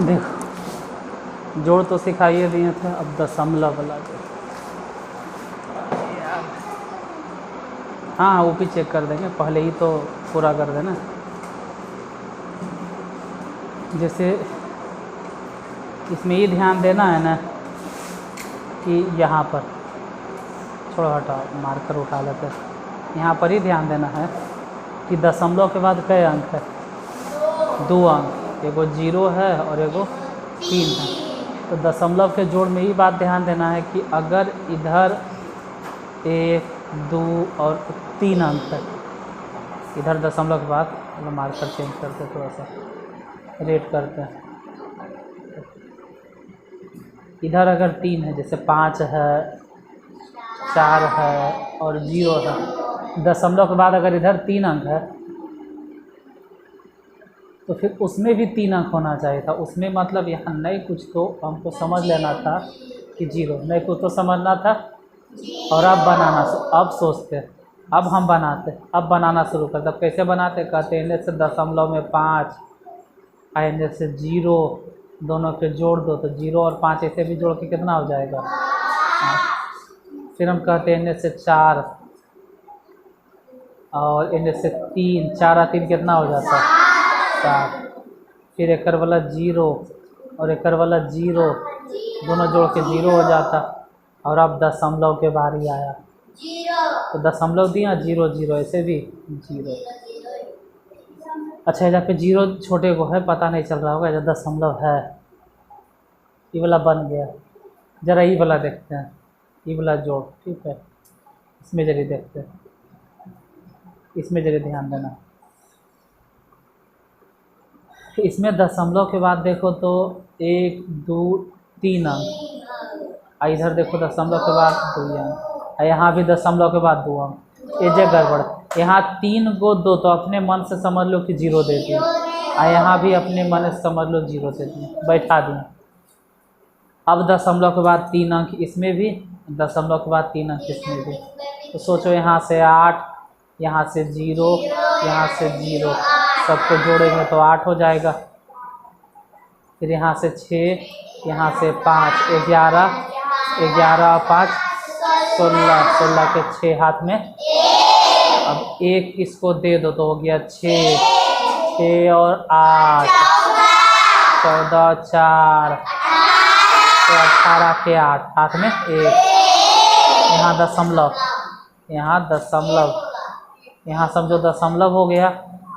देखो जोड़ तो सिखाइए दिए थे, अब दशमलव वाला जो, हाँ वो भी चेक कर देंगे, पहले ही तो पूरा कर देना। जैसे इसमें ये ध्यान देना है ना कि यहाँ पर, छोड़ो हटाओ मार्कर उठा लेते हैं, यहाँ पर ही ध्यान देना है कि दशमलव के बाद कई अंक है, 2 अंक, एगो 0 है और एगो 3 है। तो दशमलव के जोड़ में ही बात ध्यान देना है कि अगर इधर 1, 2 और 3 अंक है, इधर दशमलव के बाद, मतलब मार्कर चेंज करते थोड़ा सा, रेट करते हैं, इधर अगर 3 है, जैसे 5 है, 4 है और 0 है, दशमलव के बाद अगर इधर 3 अंक है तो फिर उसमें भी 3 अंक होना चाहिए था। उसमें मतलब यहाँ नहीं कुछ तो हमको समझ लेना था कि 0, नहीं कुछ तो समझना था और अब बनाना, अब सोचते, अब हम बनाते, अब बनाना शुरू करते। अब कैसे बनाते, कहते हैं इन्हें से दशमलव में 5 और इन्हें से 0, दोनों के जोड़ दो, तो 0 और 5 ऐसे भी जोड़ के कितना हो जाएगा। फिर हम कहते हैं इन्हें से 4 और इन्हें से 3, 4 और 3 कितना हो जाता है, 4। फिर एकर वाला 0 और एकर वाला 0, दोनों जोड़ के 0 हो जाता। और अब दशमलव के बारी आया तो दशमलव दिया, 0 0 ऐसे भी 0। अच्छा यहाँ पे 0 छोटे को है, पता नहीं चल रहा होगा, जब दशमलव है, ये वाला बन गया। ज़रा ये वाला देखते हैं, ये वाला जोड़, ठीक है, इसमें जरिए देखते हैं, इसमें जरिए ध्यान देना। इसमें दशमलव के बाद देखो तो 1, 2, 3 अंक, और इधर देखो दशमलव के बाद 2 अंक, और यहाँ भी दशमलव के बाद 2 अंक, ये जगह गड़बड़। यहाँ 3 को 2 तो अपने मन से समझ लो कि 0 दे दिए, और यहाँ भी अपने मन से समझ लो 0 दे दिए, बैठा दिए। अब दशमलव के बाद 3 अंक इसमें भी, दशमलव के बाद 3 अंक इसमें भी। तो सोचो यहाँ से 8, यहाँ से 0, यहाँ से 0, सबको जोड़ेंगे तो 8 हो जाएगा। फिर यहाँ से 6, यहाँ से 5, 11, 11 और 5 16, 16 के 6 हाथ में। अब 1 इसको दे दो तो हो गया 6, 6 और 8, 14, 4, 18 के 8 हाथ में 1। यहाँ दशमलव, यहाँ दशमलव, यहाँ समझो दशमलव हो गया।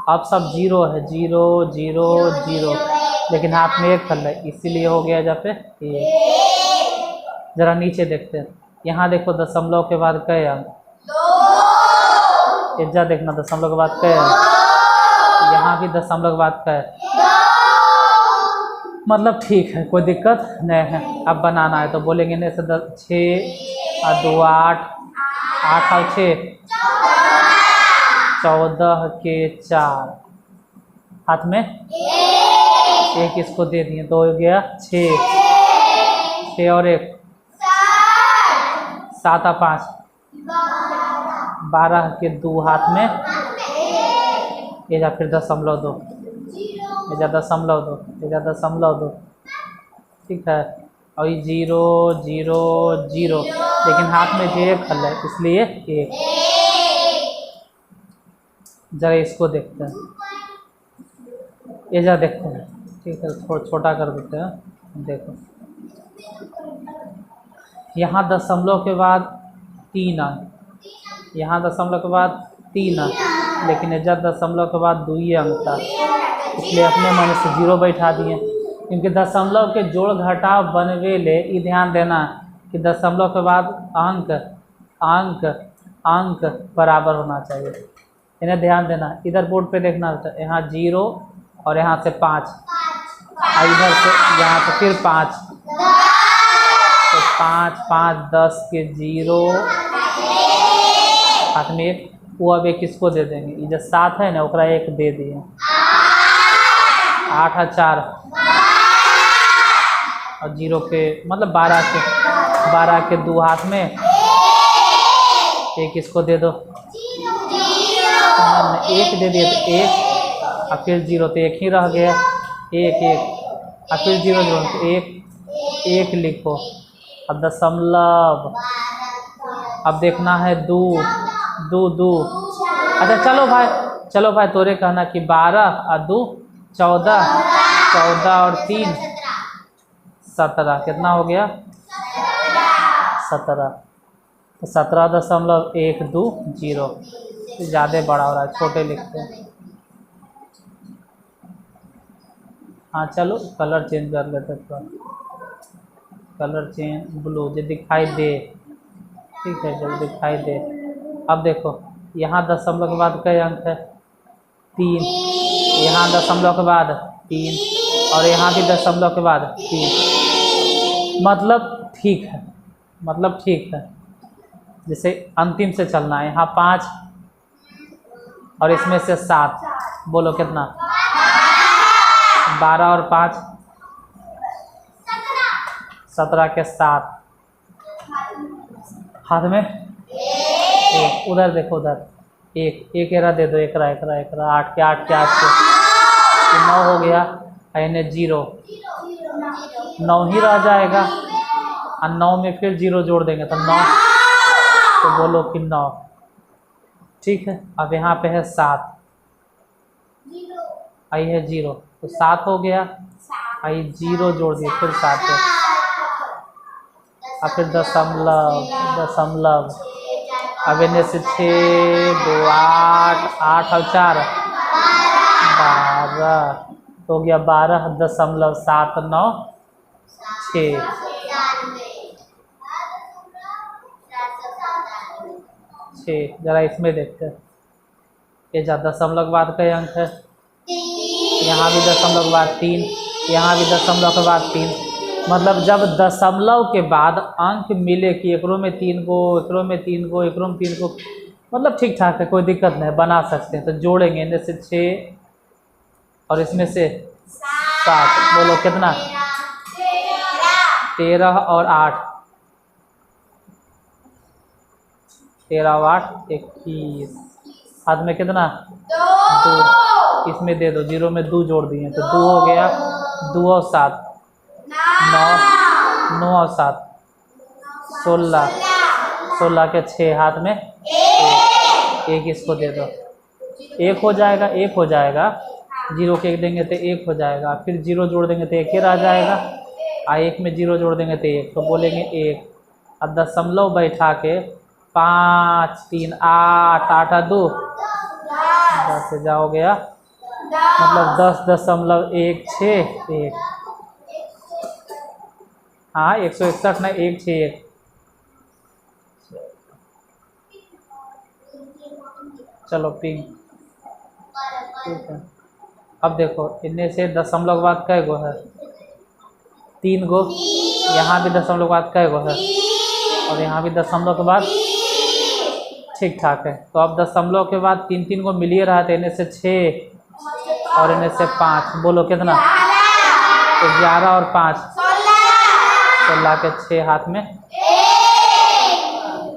अब सब 0 है, 0 0 0, लेकिन हाथ में 1 फल है, इसीलिए हो गया जब पे 1। ज़रा नीचे देखते हैं, यहाँ देखो दशमलव के बाद कई अंक, इज्जा देखना दशमलव के बाद कई अंक, यहाँ भी दशमलव के बाद कई, मतलब ठीक है, कोई दिक्कत नहीं है। अब बनाना है तो बोलेंगे नहीं से 6 और 2 8, 8 और 6 14 के 4 हाथ में 1 इसको दे दिए तो हो गया 6, 6 और 1 7 और 5 12 के 2 हाथ में, ये जा फिर दशमलव 2, ये जा दशमलव 2, ये जा दशमलव 2, ठीक है। और ये 0 0 0, लेकिन हाथ में जो 1 हल है इसलिए 1। जरा इसको देखते हैं, ये जा देखते हैं, ठीक है, थोड़ा छोटा कर देते हैं। देखो यहाँ दशमलव के बाद 3 अंक, यहाँ दशमलव के बाद 3 अंक, लेकिन एजा दशमलव के बाद 2 अंक था, इसलिए अपने मन से 0 बैठा दिए। क्योंकि दशमलव के जोड़ घटाव बनवे ले ये ध्यान देना कि दशमलव के बाद अंक अंक अंक बराबर होना चाहिए, इन्हें ध्यान देना। इधर बोर्ड पे देखना होता है, यहाँ 0 और यहाँ से 5, और इधर से यहाँ से फिर 5, तो 5 5 10 के 0 हाथ में 1, वो अब 1 किसको दे देंगे, ये जो 7 है ना ओकरा 1 दे दिए, 8 और 4 और 0 के मतलब 12 के 2 हाथ में 1 इसको दे दो, 1 दे दिए तो 1 और फिर 0 तो 1 ही रह गया, 1 1 और फिर जीरो जोड़ो, एक लिखो। अब दशमलव, अब देखना है दो, दो। अच्छा चलो भाई तोरे कहना कि 12 और 2 14, 14 और 3 17, कितना हो गया 17। तो 17.120, ज़्यादा बड़ा हो रहा है, छोटे लिखते हैं। हाँ चलो कलर चेंज कर लेते थोड़ा, कलर चेंज ब्लू जो दिखाई दे, ठीक है जो दिखाई दे। अब देखो यहाँ दशमलव के बाद कई अंक है 3, यहाँ दशमलव के बाद 3 और यहाँ भी दशमलव के बाद 3, मतलब ठीक है। जैसे अंतिम से चलना है, यहाँ 5 और इसमें से 7, बोलो कितना 12 और 5 17 के 7, हाथ में एक, उधर देखो उधर एक एरा दे दो, एक 8 के 8 के 8 के 9 हो गया, यानी 0 9 ही रह जाएगा और 9 में फिर 0 जोड़ देंगे तो 9, तो बोलो कि 9, ठीक है। अब यहाँ पे है 7, आई है 0 तो 7 हो गया, आई 0 जोड़ दिए फिर 7 है, और फिर दशमलव, अब इन्हें से 6 2 8 और 4 12 हो गया, 12.796। जरा इसमें देखते हैं, ये दशमलव के बाद कई अंक है, यहाँ भी दशमलव के बाद 3, यहाँ भी दशमलव के बाद 3, मतलब जब दशमलव के बाद अंक मिले कि एकरों में 3 गो, एकरों में 3 गो, एकरों में 3 गो, मतलब ठीक ठाक है, कोई दिक्कत नहीं, बना सकते हैं। तो जोड़ेंगे इनमें से 6 और इसमें से 7, बोलो कितना 13 और 8, 13 और 8 21, हाथ में कितना 2, इसमें दे दो, 0 में 2 जोड़ दिए तो 2 हो गया, 2 और 7 9 और 7 16, 16 के 6, हाथ में एक इसको दे दो, 1 हो जाएगा, 0 के 1 देंगे तो 1 हो जाएगा, फिर 0 जोड़ देंगे तो 1 ही रह जाएगा, और 1 में 0 जोड़ देंगे तो 1, तो बोलेंगे 1। अब दशमलव बैठा के 5 3 8 8 और 2 10 से जा हो गया, मतलब 10.161, हाँ 161 ना 161, चलो पिंक, ठीक है। अब देखो इनमें से दशमलव के बाद कै गो है 3 गो, यहाँ भी दशमलव के बाद कै गो है, और यहाँ भी दशमलव के बाद, ठीक ठाक है। तो अब दशमलव के बाद 3 गो मिल ही रहा है, तो इनमें से 6 और इनमें से 5, बोलो कितना 11 और 5 16 के 6, हाथ में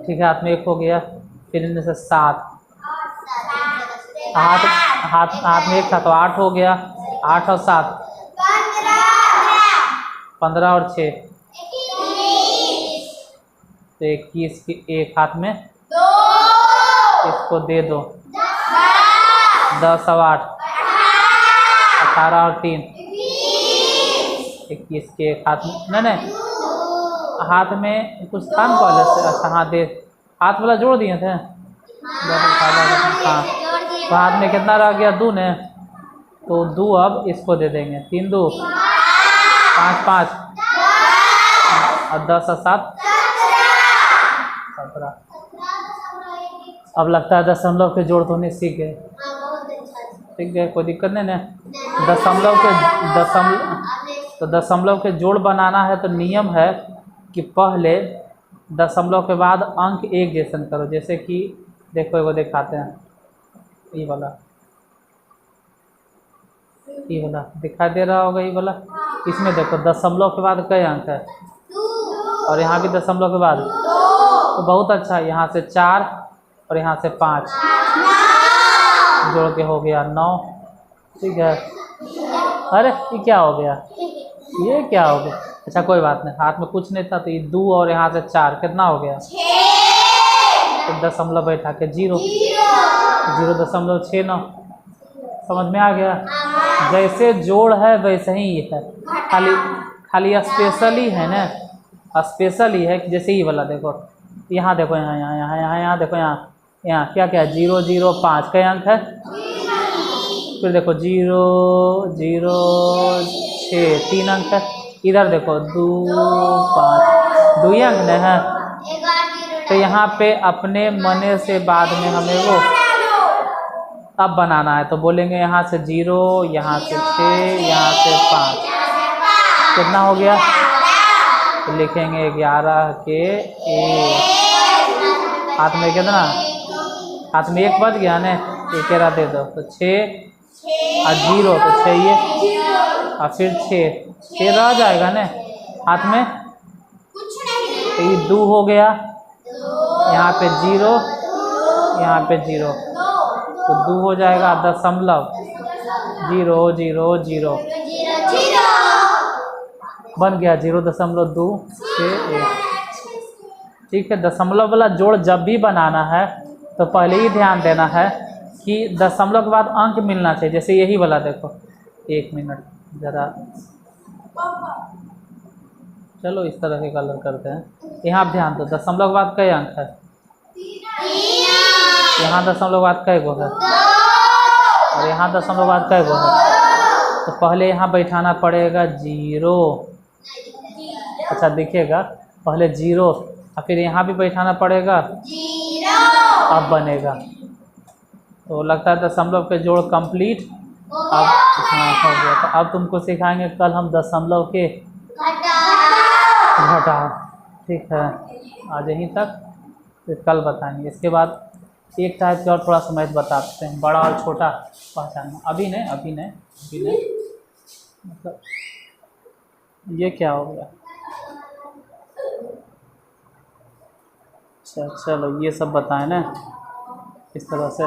ठीक है, हाथ में 1 हो गया, फिर इनमें से 7, हाथ में 1 था तो 8 हो गया, 8 और 7 15 और 6 तो 21 की 1, हाथ में इसको दे दो, 10 और 8 18 और 3 21 के 1, हाथ में नहीं हाथ में कुछ था ना पहले से, अच्छा हाँ दे, हाथ वाला जोड़ दिए थे, हाँ तो हाथ में कितना रह गया 2 ने, तो 2 अब इसको दे देंगे, 3 2 5 5 और 10 और 7 17। अब लगता है दशमलव के जोड़ तो नहीं सीख गए, ठीक है कोई दिक्कत नहीं ना। दशमलव के जोड़ बनाना है तो नियम है कि पहले दशमलव के बाद अंक एक जैसन करो, जैसे कि देखो वो दिखाते हैं, ये वाला दिखाई दे रहा होगा, ये वाला, इसमें देखो दशमलव के बाद कई अंक है और यहाँ भी दशमलव के बाद, तो बहुत अच्छा, यहाँ से 4 और यहाँ से 5 जोड़ के हो गया 9, ठीक है। अरे ये क्या हो गया, ये क्या हो गया? अच्छा कोई बात नहीं, हाथ में कुछ नहीं था तो ये 2 और यहाँ से 4 कितना हो गया? 1 दशमलव बैठा के 0, 0.69। समझ में आ गया? जैसे जोड़ है वैसे ही ये है, खाली खाली स्पेशल ही है ना, स्पेशल ही है कि जैसे ही वाला देखो, यहाँ देखो, यहाँ यहाँ यहाँ यहाँ यहाँ देखो, यहाँ यहाँ क्या क्या है? 0 0 5 कई अंक है? फिर देखो 0 0 6 3 अंक है। इधर देखो 2 5 2 ही अंक नहीं है। तो यहाँ पे अपने मने से बाद में हमें वो अब बनाना है, तो बोलेंगे यहाँ से 0, यहाँ से 6, यहाँ से 5, कितना हो गया? तो लिखेंगे 11 के 1, हाथ में कितना? हाथ में 1 बच गया ना, 1 दे दो तो 6 और 0 तो 6 ये, और फिर 6 रह जाएगा ना हाथ में, तो ये 2 हो गया, यहाँ पे 0, यहाँ पे 0, तो 2 हो जाएगा 0.0 0 0 बन गया 0.261। ठीक है, दशमलव वाला जोड़ जब भी बनाना है तो पहले ही ध्यान देना है कि दशमलव के बाद अंक मिलना चाहिए। जैसे यही वाला देखो, 1 मिनट ज़रा, चलो इस तरह के कलर करते हैं। यहाँ आप ध्यान दो, दशमलव के बाद कई अंक है? यहाँ दशमलव के बाद कई गो है? और यहाँ दशमलव के बाद कई गो है? तो पहले यहाँ बैठाना पड़ेगा 0। अच्छा दिखेगा, पहले 0 और फिर यहाँ भी बैठाना पड़ेगा 0, अब बनेगा। तो लगता है दशमलव के जोड़ कंप्लीट। अब हाँ हो गया। तो अब तुमको सिखाएंगे कल हम दशमलव के घटाव। ठीक है, आज यहीं तक, फिर कल बताएंगे। इसके बाद एक टाइप के और थोड़ा समझ बताते हैं, बड़ा और छोटा पहचानना। अभी नहीं मतलब ये क्या हो गया? अच्छा चलो ये सब बताएं ना इस तरह से।